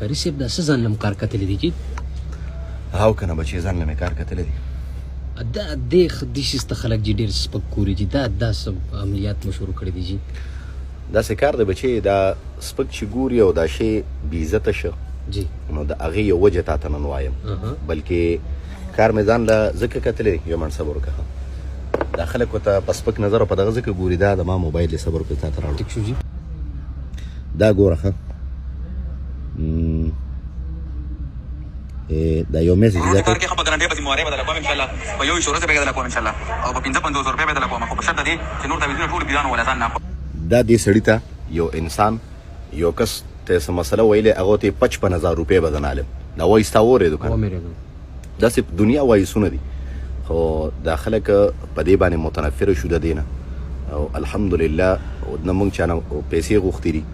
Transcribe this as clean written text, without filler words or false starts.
کاري صاحب دا څه ځان له کار کتلی دي چې هاو که نه بچې ځان له مې کار کتلی دی دا دې شیز ته خلک چې ډېر سپک ګوري چې دا څه عملیات مو شروع کړي دي چې داسې کار دی بچې دا سپک چې ګوري او دا شی بېعزته شه جی نو د هغې یو وجه تا ته نن وایم بلکې کار مې ځان له ځکه کتلی دی یو منډ صبر وکړه دا خلک ورته په سپک نظر او په دغه ځکه ګوري دا د ما موبایل یې صبر وکړې تا ته راوړو ټیک شو جی دا ګوره ښه دا یو میسج دا کار کې خبر ګرانټي به مواره بدل کوم ان شاء الله په یو شورت به بدل کوم ان شاء الله او په 5500 روپے بدل کوم خو په شرط دی چې نور تعویذونه ټول بیان ولا ځان نه دا دې سړی ته یو انسان یو کس ته څه مسله ویلې هغه ته 55000 روپے بدن عالم دا وایي ستا اورېدو که داسې دنیا وایسونه دي خو دا خلک په دې باندې متنفره شو د دې نه او الحمدلله نه موږ چا نه پیسې غوښتې دي